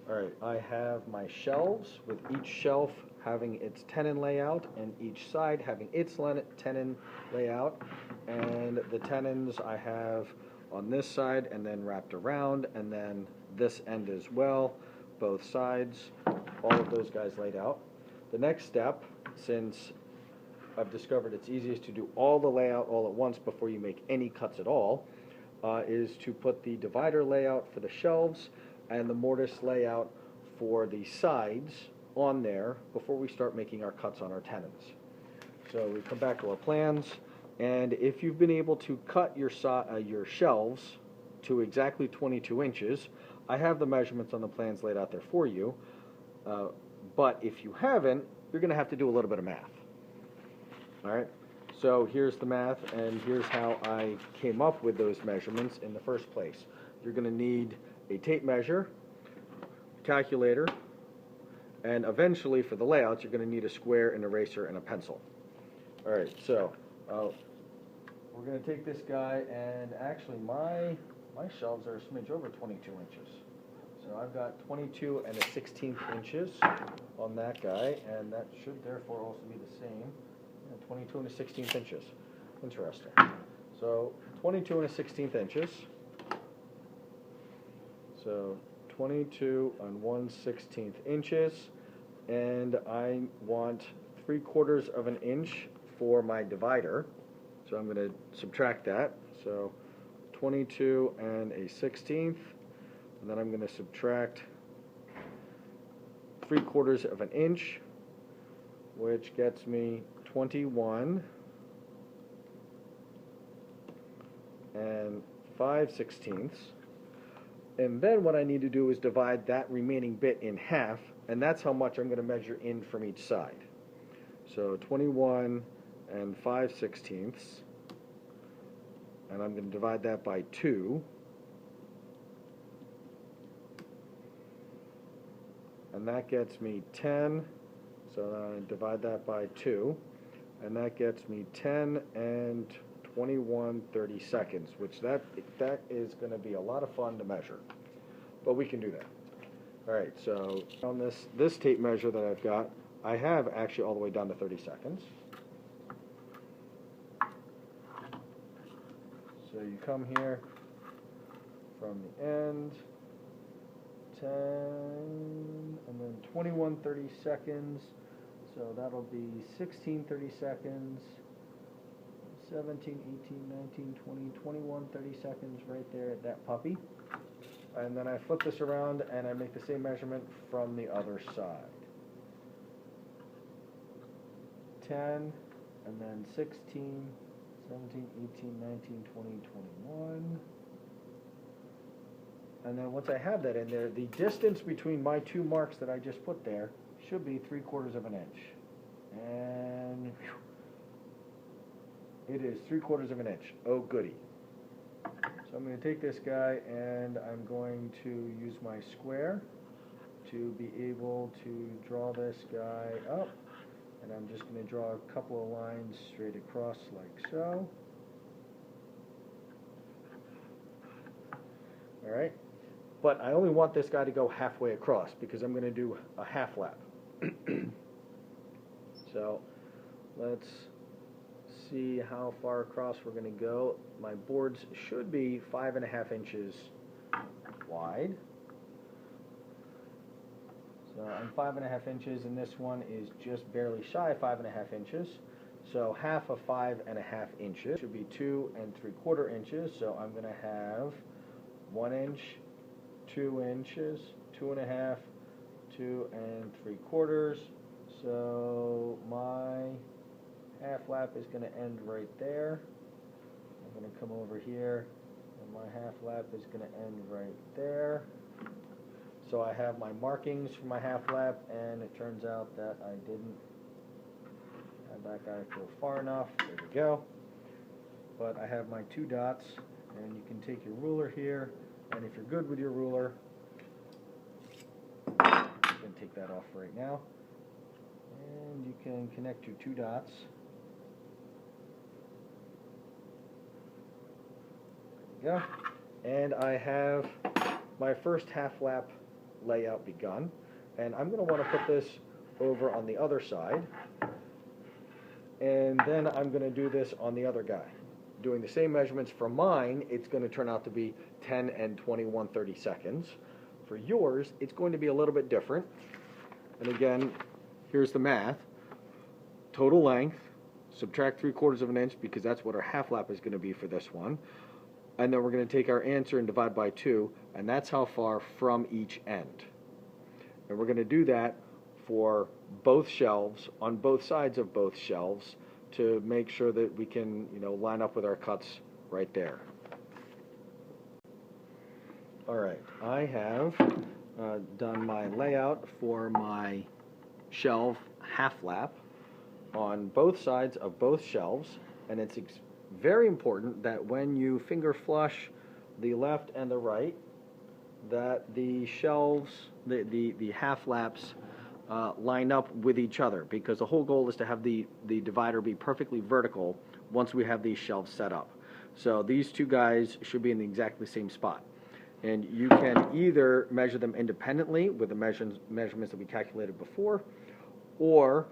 Alright, I have my shelves with each shelf having its tenon layout and each side having its tenon layout. And the tenons I have on this side and then wrapped around, and then this end as well, both sides, all of those guys laid out. The next step, since I've discovered it's easiest to do all the layout all at once before you make any cuts at all, is to put the divider layout for the shelves and the mortise layout for the sides on there before we start making our cuts on our tenons. So we come back to our plans, and if you've been able to cut your shelves to exactly 22 inches, I have the measurements on the plans laid out there for you, but if you haven't, you're going to have to do a little bit of math. Alright, so here's the math, and here's how I came up with those measurements in the first place. You're going to need a tape measure, calculator, and eventually for the layouts you're going to need a square, an eraser, and a pencil. Alright, so we're going to take this guy, and actually my shelves are a smidge over 22 inches. So I've got 22 and a 16th inches on that guy, and that should therefore also be the same. 22 and a 16th inches. Interesting. So 22 and a 16th inches. So 22 and 1/16 inches, and I want 3/4 of an inch for my divider. So I'm going to subtract that. So 22 and a 16th, and then I'm going to subtract 3/4 of an inch, which gets me 21 and 5/16. And then what I need to do is divide that remaining bit in half, and that's how much I'm going to measure in from each side. So 21 and 5/16, and I'm going to divide that by 2. And that gets me 10, so I divide that by 2, and that gets me 10 and 21/32, which that is going to be a lot of fun to measure, but we can do that. All right, so on this tape measure that I've got, I have actually all the way down to 30 seconds. So you come here from the end, 10, and then 21/32, so that'll be 16/32, 17, 18, 19, 20, 21/32 right there at that puppy. And then I flip this around and I make the same measurement from the other side. 10, and then 16, 17, 18, 19, 20, 21. And then once I have that in there, the distance between my two marks that I just put there should be 3/4 of an inch. And whew, it is 3/4 of an inch. Oh goody. So I'm going to take this guy and I'm going to use my square to be able to draw this guy up. And I'm just going to draw a couple of lines straight across like so. Alright. But I only want this guy to go halfway across because I'm going to do a half lap. So let's see how far across we're going to go. My boards should be 5.5 inches wide. So I'm 5.5 inches, and this one is just barely shy of 5.5 inches. So half of 5.5 inches should be 2 3/4 inches. So I'm going to have 1 inch, 2 inches, 2.5, 2 3/4. So my half lap is going to end right there. I'm going to come over here, and my half lap is going to end right there. So I have my markings for my half lap, and it turns out that I didn't have that guy go far enough. There we go. But I have my 2 dots, and you can take your ruler here, and if you're good with your ruler, you can take that off right now, and you can connect your 2 dots. There we go. And I have my first half lap layout begun. And I'm going to want to put this over on the other side. And then I'm going to do this on the other guy. Doing the same measurements for mine, it's going to turn out to be 10 and 21/32 seconds. For yours, it's going to be a little bit different. And again, here's the math. Total length, subtract 3/4 of an inch because that's what our half lap is going to be for this one. And then we're going to take our answer and divide by 2, and that's how far from each end. And we're going to do that for both shelves, on both sides of both shelves, to make sure that we can, line up with our cuts right there. All right, I have done my layout for my shelf half lap on both sides of both shelves, and it's very important that when you finger flush the left and the right, that the shelves, the half laps, line up with each other, because the whole goal is to have the divider be perfectly vertical once we have these shelves set up. So these two guys should be in the exactly same spot. And you can either measure them independently with the measurements that we calculated before, or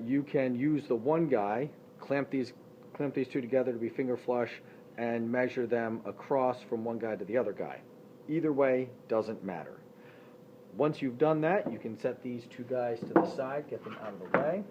you can use the one guy, clamp these two together to be finger flush, and measure them across from one guy to the other guy. Either way, doesn't matter. Once you've done that, you can set these two guys to the side, get them out of the way.